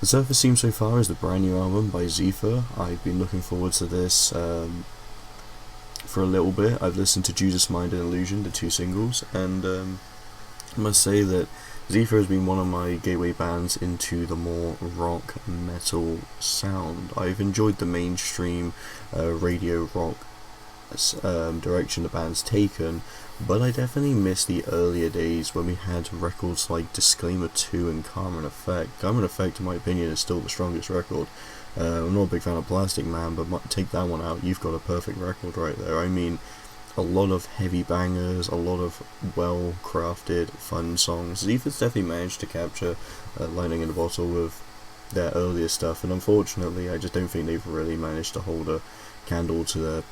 The surface theme so far is the brand new album by Seether. I've been looking forward to this for a little bit. I've listened to Judas Mind and Illusion, the two singles, and I must say that Seether has been one of my gateway bands into the more rock metal sound. I've enjoyed the mainstream radio rock direction the band's taken, but I definitely miss the earlier days when we had records like Disclaimer 2 and Karma and Effect. Karma and Effect, in my opinion, is still the strongest record. I'm not a big fan of Plastic Man, but take that one out, you've got a perfect record right there. I mean, a lot of heavy bangers, a lot of well-crafted, fun songs. Seether's definitely managed to capture lightning in a bottle with their earlier stuff, and unfortunately I just don't think they've really managed to hold a candle to their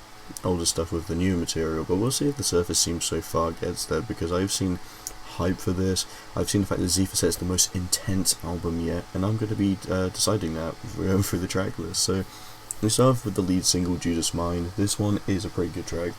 older stuff with the new material. But we'll see if the surface seems so far gets there, because I've seen hype for this. I've seen the fact that Seether says it's the most intense album yet, and I'm going to be deciding that going through the track list. So we start off with the lead single, Judas Mind. This one is a pretty good track.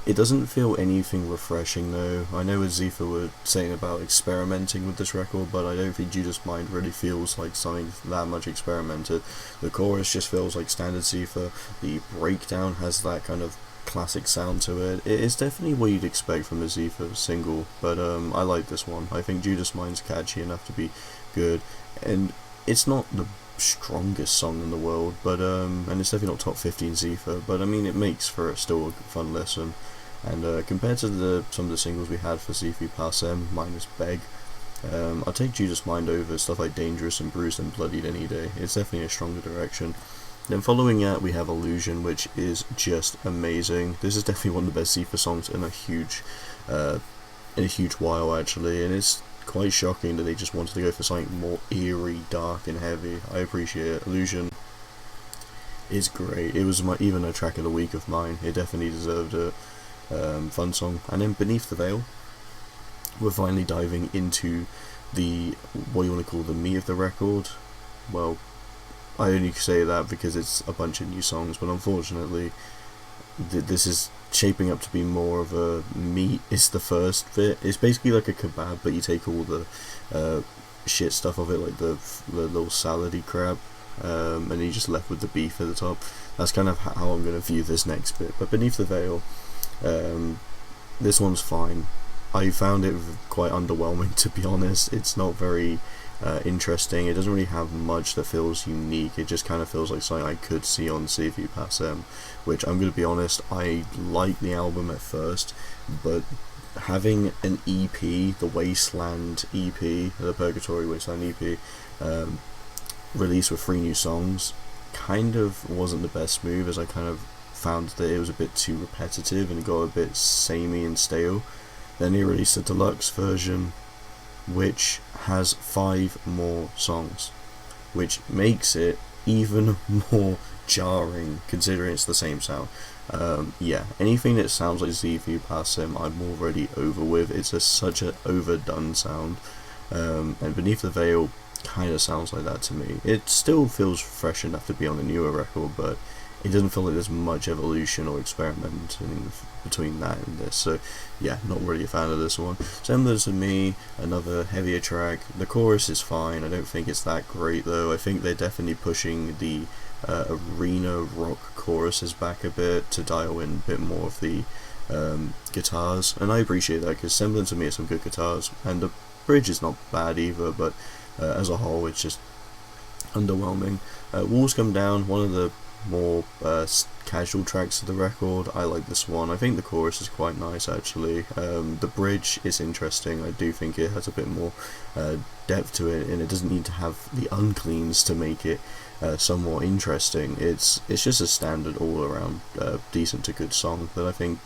It doesn't feel anything refreshing though. I know as Seether were saying about experimenting with this record, but I don't think Judas Mind really feels like something that much experimented. The chorus just feels like standard Seether. The breakdown has that kind of classic sound to it. It's definitely what you'd expect from a Seether single, but I like this one. I think Judas Mind's catchy enough to be good, and it's not the strongest song in the world, but and it's definitely not top 15 Seether, but I mean it makes for still a fun listen. And compared to some of the singles we had for Seether Passem minus Beg, I'll take Judas Mind over stuff like Dangerous and Bruised and Bloodied any day. It's definitely a stronger direction. Then following that we have Illusion, which is just amazing. This is definitely one of the best Seether songs in a huge while actually, and it's quite shocking that they just wanted to go for something more eerie, dark and heavy. I appreciate it. Illusion is great. It was even a track of the week of mine. It definitely deserved it. Fun song. And then Beneath the Veil, we're finally diving into the, what you want to call the meat of the record. Well, I only say that because it's a bunch of new songs, but unfortunately this is shaping up to be more of a meat. It's the first bit. It's basically like a kebab, but you take all the shit stuff of it, like the little salady crap, and then you're just left with the beef at the top. That's kind of how I'm going to view this next bit. But Beneath the Veil, this one's fine. I found it quite underwhelming, to be honest. It's not very interesting. It doesn't really have much that feels unique. It just kind of feels like something I could see on Seether Passem, which I'm going to be honest, I liked the album at first, but having an EP, the Wasteland EP, the Purgatory Wasteland EP, released with 3 new songs, kind of wasn't the best move, as I kind of found that it was a bit too repetitive and it got a bit samey and stale. Then he released a deluxe version which has 5 more songs, which makes it even more jarring considering it's the same sound. Yeah, anything that sounds like Seether Passem I'm already over with. It's such an overdone sound, and Beneath the Veil kind of sounds like that to me. It still feels fresh enough to be on a newer record, but it doesn't feel like there's much evolution or experimenting between that and this. So yeah, not really a fan of this one. Similar to me, another heavier track. The chorus is fine. I don't think it's that great though. I think they're definitely pushing the arena rock choruses back a bit to dial in a bit more of the guitars, and I appreciate that because Semblant to me is some good guitars, and the bridge is not bad either, but as a whole it's just underwhelming. Walls Come Down, one of the more casual tracks of the record. I like this one. I think the chorus is quite nice actually. The bridge is interesting. I do think it has a bit more depth to it, and it doesn't need to have the uncleans to make it somewhat interesting. It's just a standard all around decent to good song that I think,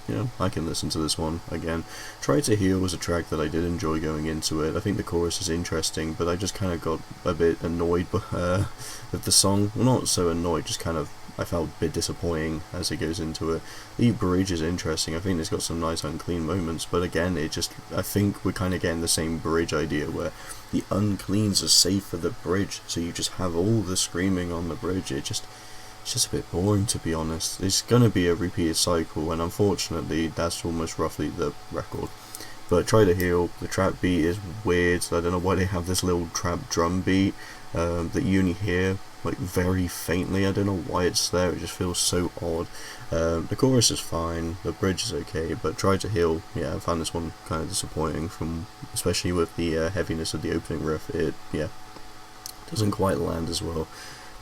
you know, I can listen to this one again. Try to Heal was a track that I did enjoy going into it. I think the chorus is interesting, but I just kind of got a bit annoyed with the song. Well, not so annoyed, just kind of, I felt a bit disappointing as it goes into it. The bridge is interesting. I think it's got some nice unclean moments, but again, I think we're kind of getting the same bridge idea where the uncleans are safe for the bridge, so you just have all the screaming on the bridge. It's just a bit boring, to be honest. It's going to be a repeated cycle, and unfortunately that's almost roughly the record. But Try to Heal, the trap beat is weird, so I don't know why they have this little trap drum beat that you only hear like very faintly. I don't know why it's there, it just feels so odd. The chorus is fine, the bridge is okay, but Try to Heal, yeah, I found this one kind of disappointing, especially with the heaviness of the opening riff. It doesn't quite land as well.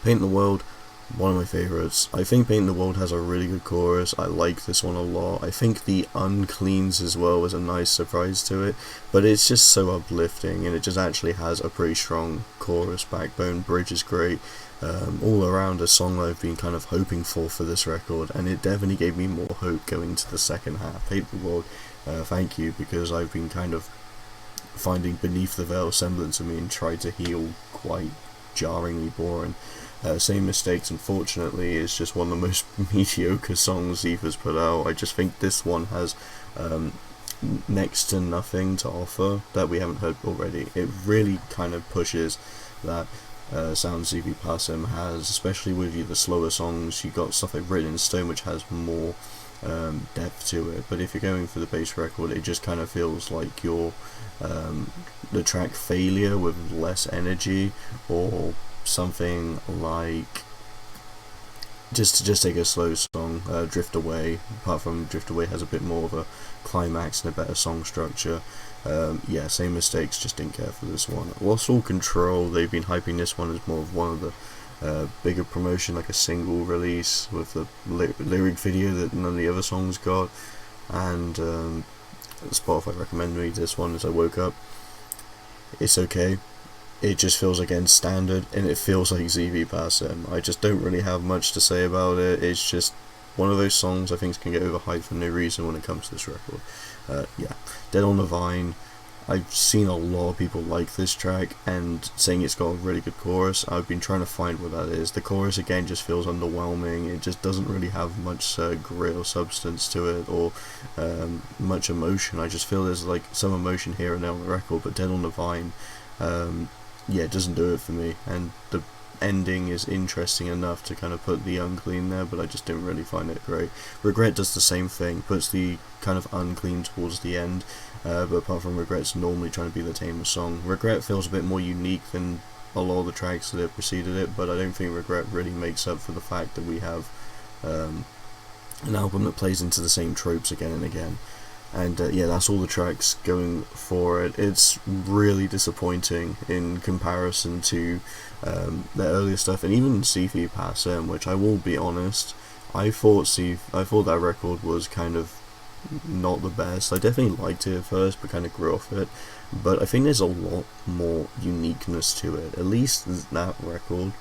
Paint the World, one of my favourites. I think Paint the World has a really good chorus. I like this one a lot. I think the Uncleans as well was a nice surprise to it, but it's just so uplifting, and it just actually has a pretty strong chorus backbone. Bridge is great. All around a song I've been kind of hoping for this record, and it definitely gave me more hope going to the second half. Paint the World, thank you, because I've been kind of finding Beneath the Veil semblance of me and Try to Heal quite jarringly boring. Same Mistakes, unfortunately, is just one of the most mediocre songs Seether's put out. I just think this one has next to nothing to offer that we haven't heard already. It really kind of pushes that sound CV Passem has, especially with the slower songs. You got stuff like Written in Stone, which has more depth to it, but if you're going for the bass record, it just kind of feels like you're the track Failure with less energy, or something like just take a slow song, Drift Away. Apart from Drift Away has a bit more of a climax and a better song structure. Same Mistakes, just didn't care for this one. Lost All Control, they've been hyping this one as more of one of the bigger promotion, like a single release with the lyric video that none of the other songs got, and Spotify recommended me this one as I woke up. It's okay. It just feels again standard, and it feels like ZV Passem. I just don't really have much to say about it. It's just one of those songs I think can get overhyped for no reason when it comes to this record. Dead on the Vine. I've seen a lot of people like this track and saying it's got a really good chorus. I've been trying to find what that is. The chorus again just feels underwhelming. It just doesn't really have much grit or substance to it, or much emotion. I just feel there's like some emotion here and there on the record, but Dead on the Vine, it doesn't do it for me. And the ending is interesting enough to kind of put the Unclean there, but I just didn't really find it great. Regret does the same thing, puts the kind of Unclean towards the end, but apart from Regret's normally trying to be the tamer song. Regret feels a bit more unique than a lot of the tracks that have preceded it, but I don't think Regret really makes up for the fact that we have an album that plays into the same tropes again and again. And that's all the tracks going for it. It's really disappointing in comparison to the earlier stuff, and even CV Passem, which I will be honest, I thought that record was kind of not the best. I definitely liked it at first, but kind of grew off it. But I think there's a lot more uniqueness to it. At least that record,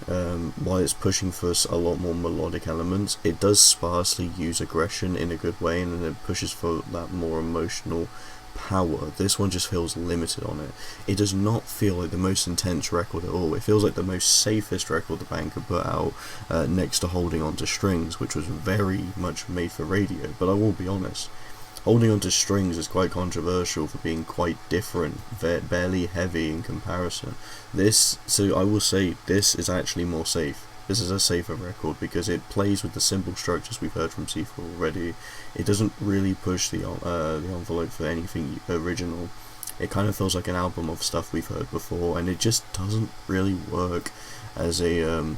while it's pushing for a lot more melodic elements, it does sparsely use aggression in a good way, and then it pushes for that more emotional power. This one just feels limited on it. It does not feel like the most intense record at all. It feels like the most safest record the band could put out, next to Holding On to Strings, which was very much made for radio. But I will be honest, Holding On to Strings is quite controversial for being quite different, barely heavy in comparison. So I will say this is actually more safe. This is a safer record because it plays with the simple structures we've heard from Seether already. It doesn't really push the envelope for anything original. It kind of feels like an album of stuff we've heard before, and it just doesn't really work as a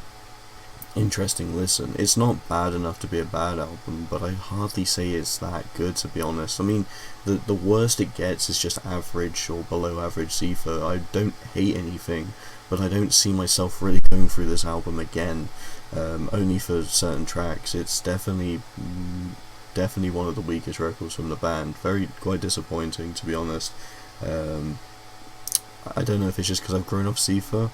interesting listen. It's not bad enough to be a bad album, but I hardly say it's that good, to be honest. I mean, the worst it gets is just average or below average Seether. I don't hate anything, but I don't see myself really going through this album again, only for certain tracks. It's definitely one of the weakest records from the band. Quite disappointing, to be honest. I don't know if it's just because I've grown off Seether,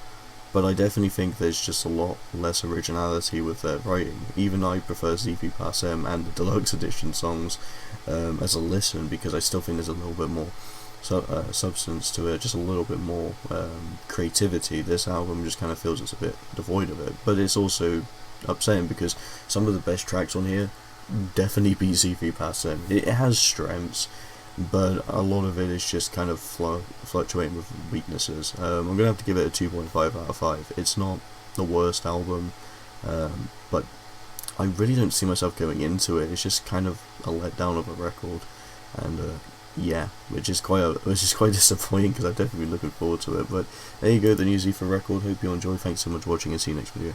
but I definitely think there's just a lot less originality with their writing. Even I prefer ZV Passem and the deluxe edition songs as a listen, because I still think there's a little bit more substance to it, just a little bit more creativity. This album just kind of feels it's a bit devoid of it, but it's also upsetting because some of the best tracks on here definitely beat ZV Passem. It has strengths, but a lot of it is just kind of fluctuating with weaknesses. I'm going to have to give it a 2.5 out of 5. It's not the worst album, but I really don't see myself going into it. It's just kind of a letdown of a record, and yeah, which is quite disappointing because I've definitely been looking forward to it. But there you go, the new Seether record. Hope you enjoy. Thanks so much for watching, and see you next video.